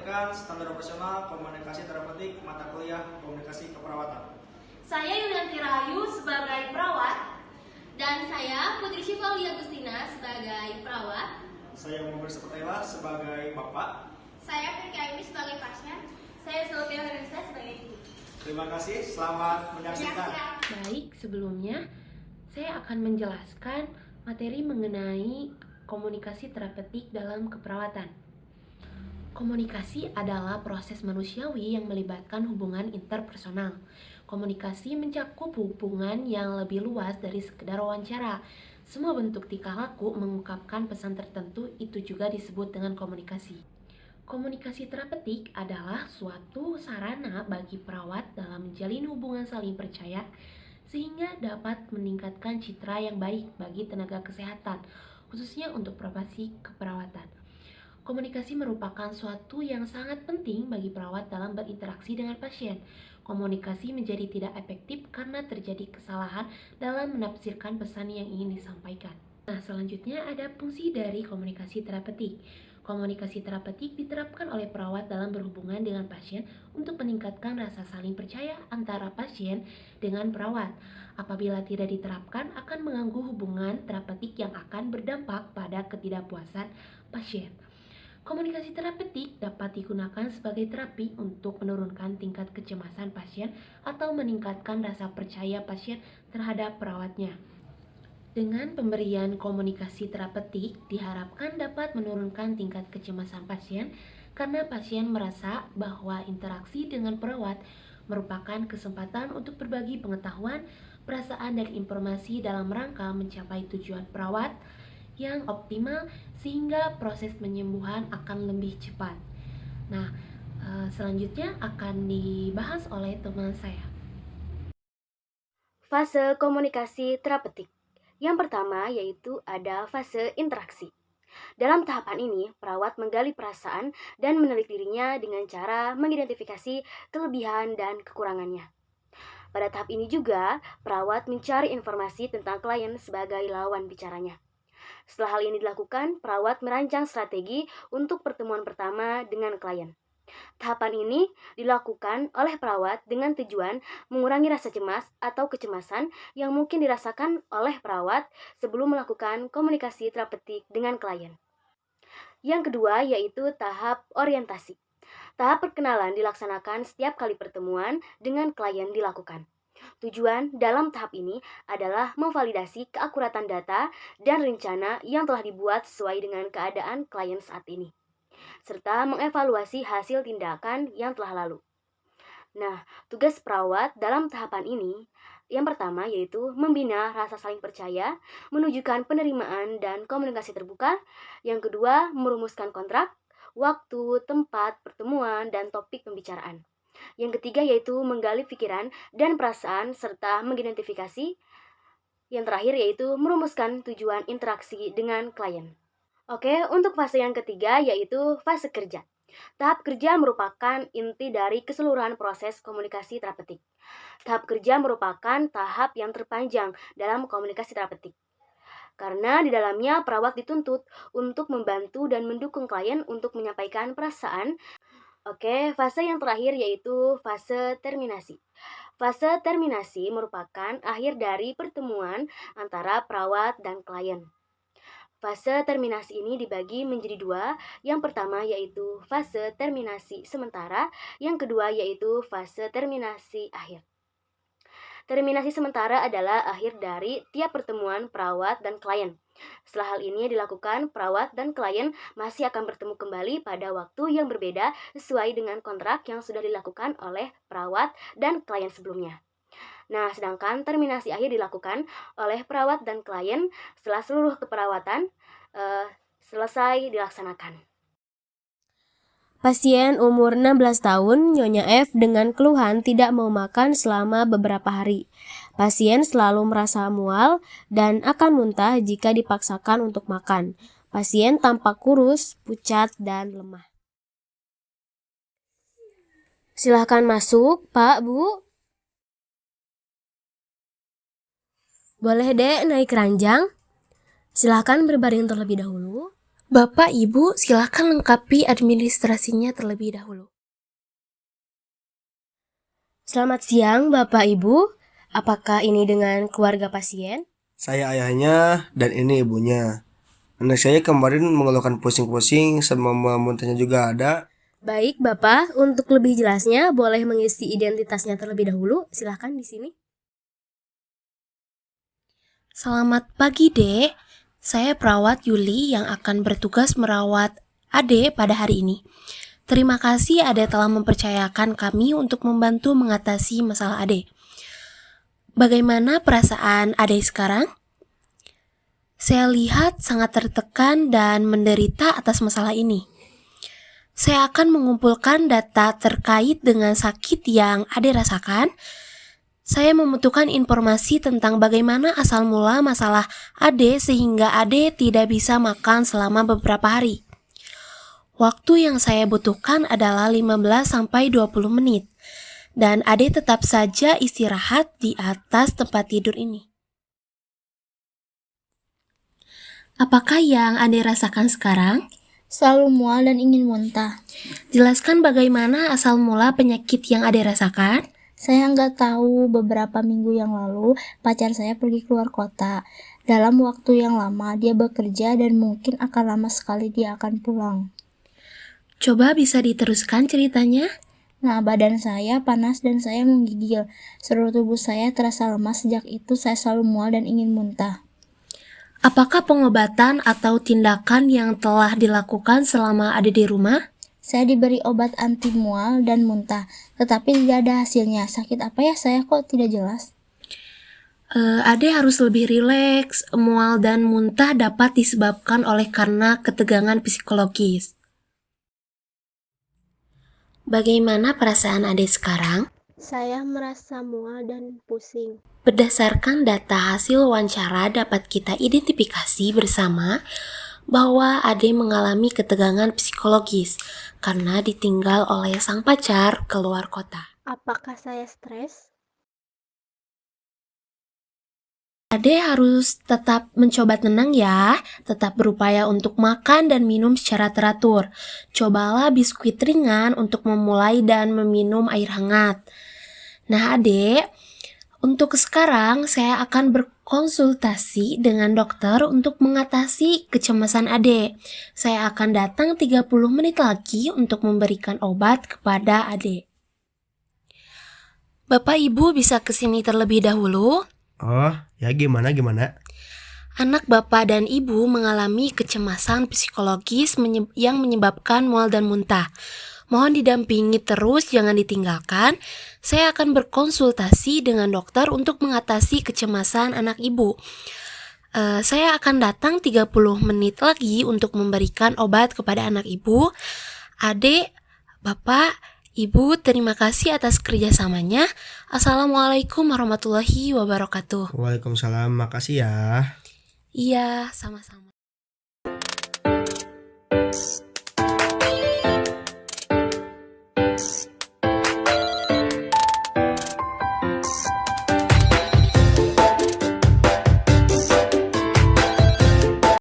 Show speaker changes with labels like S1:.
S1: mempraktikkan standar operasional komunikasi terapeutik mata kuliah komunikasi keperawatan.
S2: Saya Yulianti Rahayu sebagai perawat.
S3: Dan saya Putri Syifa Aulia Agustina sebagai perawat.
S1: Saya Muhammad Sepetela sebagai bapak.
S4: Saya Firki Aini sebagai pasien.
S2: Saya Sylvia Herenisa sebagai ibu.
S1: Terima kasih, selamat menyaksikan.
S5: Baik, sebelumnya saya akan menjelaskan materi mengenai komunikasi terapeutik dalam keperawatan. Komunikasi adalah proses manusiawi yang melibatkan hubungan interpersonal. Komunikasi mencakup hubungan yang lebih luas dari sekedar wawancara. Semua bentuk tingkah laku mengungkapkan pesan tertentu itu juga disebut dengan komunikasi. Komunikasi terapeutik adalah suatu sarana bagi perawat dalam menjalin hubungan saling percaya sehingga dapat meningkatkan citra yang baik bagi tenaga kesehatan, khususnya untuk profesi keperawatan. Komunikasi merupakan suatu yang sangat penting bagi perawat dalam berinteraksi dengan pasien. Komunikasi menjadi tidak efektif karena terjadi kesalahan dalam menafsirkan pesan yang ingin disampaikan. Nah, selanjutnya ada fungsi dari komunikasi terapeutik. Komunikasi terapeutik diterapkan oleh perawat dalam berhubungan dengan pasien untuk meningkatkan rasa saling percaya antara pasien dengan perawat. Apabila tidak diterapkan, akan mengganggu hubungan terapeutik yang akan berdampak pada ketidakpuasan pasien. Komunikasi terapeutik dapat digunakan sebagai terapi untuk menurunkan tingkat kecemasan pasien atau meningkatkan rasa percaya pasien terhadap perawatnya. Dengan pemberian komunikasi terapeutik diharapkan dapat menurunkan tingkat kecemasan pasien karena pasien merasa bahwa interaksi dengan perawat merupakan kesempatan untuk berbagi pengetahuan, perasaan, dan informasi dalam rangka mencapai tujuan perawat yang optimal sehingga proses penyembuhan akan lebih cepat. Nah, selanjutnya akan dibahas oleh teman saya.
S6: Fase komunikasi terapeutik. Yang pertama yaitu ada fase interaksi. Dalam tahapan ini, perawat menggali perasaan dan menelik dirinya dengan cara mengidentifikasi kelebihan dan kekurangannya. Pada tahap ini juga, perawat mencari informasi tentang klien sebagai lawan bicaranya. Setelah hal ini dilakukan, perawat merancang strategi untuk pertemuan pertama dengan klien. Tahapan ini dilakukan oleh perawat dengan tujuan mengurangi rasa cemas atau kecemasan yang mungkin dirasakan oleh perawat sebelum melakukan komunikasi terapeutik dengan klien. Yang kedua yaitu tahap orientasi. Tahap perkenalan dilaksanakan setiap kali pertemuan dengan klien dilakukan. Tujuan dalam tahap ini adalah memvalidasi keakuratan data dan rencana yang telah dibuat sesuai dengan keadaan klien saat ini, serta mengevaluasi hasil tindakan yang telah lalu. Nah, tugas perawat dalam tahapan ini yang pertama yaitu membina rasa saling percaya, menunjukkan penerimaan dan komunikasi terbuka. Yang kedua, merumuskan kontrak, waktu, tempat, pertemuan, dan topik pembicaraan. Yang ketiga yaitu menggali pikiran dan perasaan serta mengidentifikasi. Yang terakhir yaitu merumuskan tujuan interaksi dengan klien. Oke, untuk fase yang ketiga yaitu fase kerja. Tahap kerja merupakan inti dari keseluruhan proses komunikasi terapeutik. Tahap kerja merupakan tahap yang terpanjang dalam komunikasi terapeutik. Karena di dalamnya perawat dituntut untuk membantu dan mendukung klien untuk menyampaikan perasaan. Oke, fase yang terakhir yaitu fase terminasi. Fase terminasi merupakan akhir dari pertemuan antara perawat dan klien. Fase terminasi ini dibagi menjadi dua. Yang pertama yaitu fase terminasi sementara, yang kedua yaitu fase terminasi akhir. Terminasi sementara adalah akhir dari tiap pertemuan perawat dan klien. Setelah hal ini dilakukan, perawat dan klien masih akan bertemu kembali pada waktu yang berbeda sesuai dengan kontrak yang sudah dilakukan oleh perawat dan klien sebelumnya. Nah, sedangkan terminasi akhir dilakukan oleh perawat dan klien setelah seluruh keperawatan selesai dilaksanakan.
S7: Pasien umur 16 tahun, Nyonya F, dengan keluhan tidak mau makan selama beberapa hari. Pasien selalu merasa mual dan akan muntah jika dipaksakan untuk makan. Pasien tampak kurus, pucat, dan lemah. Silahkan masuk, Pak, Bu. Boleh, Dek, naik ranjang. Silahkan berbaring terlebih dahulu.
S5: Bapak, Ibu, silakan lengkapi administrasinya terlebih dahulu.
S7: Selamat siang, Bapak Ibu. Apakah ini dengan keluarga pasien?
S8: Saya ayahnya dan ini ibunya. Anak saya kemarin mengeluhkan pusing-pusing sama muntahnya juga ada.
S7: Baik, Bapak. Untuk lebih jelasnya, boleh mengisi identitasnya terlebih dahulu. Silakan di sini.
S5: Selamat pagi, Dek. Saya perawat Yuli yang akan bertugas merawat Ade pada hari ini. Terima kasih Ade telah mempercayakan kami untuk membantu mengatasi masalah Ade. Bagaimana perasaan Ade sekarang? Saya lihat sangat tertekan dan menderita atas masalah ini. Saya akan mengumpulkan data terkait dengan sakit yang Ade rasakan. Saya membutuhkan informasi tentang bagaimana asal mula masalah Ade sehingga Ade tidak bisa makan selama beberapa hari. Waktu yang saya butuhkan adalah 15-20 menit. Dan Ade tetap saja istirahat di atas tempat tidur ini. Apakah yang Ade rasakan sekarang?
S4: Selalu mual dan ingin muntah.
S5: Jelaskan bagaimana asal mula penyakit yang Ade rasakan.
S4: Saya nggak tahu, beberapa minggu yang lalu pacar saya pergi keluar kota. Dalam waktu yang lama dia bekerja dan mungkin akan lama sekali dia akan pulang.
S5: Coba bisa diteruskan ceritanya?
S4: Nah, badan saya panas dan saya menggigil. Seluruh tubuh saya terasa lemas. Sejak itu saya selalu mual dan ingin muntah.
S5: Apakah pengobatan atau tindakan yang telah dilakukan selama ada di rumah?
S4: Saya diberi obat anti mual dan muntah, tetapi tidak ada hasilnya. Sakit apa ya saya kok tidak jelas?
S5: Ade harus lebih rileks. Mual dan muntah dapat disebabkan karena ketegangan psikologis. Bagaimana perasaan Ade sekarang?
S9: Saya merasa mual dan pusing.
S5: Berdasarkan data hasil wawancara dapat kita identifikasi bersama bahwa Ade mengalami ketegangan psikologis karena ditinggal oleh sang pacar keluar kota.
S9: Apakah saya stres?
S5: Ade harus tetap mencoba tenang ya, tetap berupaya untuk makan dan minum secara teratur. Cobalah biskuit ringan untuk memulai dan meminum air hangat. Nah Ade, untuk sekarang saya akan berkonsultasi dengan dokter untuk mengatasi kecemasan Ade. Saya akan datang 30 menit lagi untuk memberikan obat kepada Ade. Bapak Ibu bisa kesini terlebih dahulu.
S8: Oh, ya gimana?
S5: Anak Bapak dan Ibu mengalami kecemasan psikologis yang menyebabkan mual dan muntah. Mohon didampingi terus, jangan ditinggalkan. Saya akan berkonsultasi dengan dokter untuk mengatasi kecemasan anak Ibu. Saya akan datang 30 menit lagi untuk memberikan obat kepada anak Ibu. Adik, Bapak, Ibu, terima kasih atas kerjasamanya. Assalamualaikum warahmatullahi wabarakatuh.
S8: Waalaikumsalam, makasih ya.
S5: Iya, sama-sama.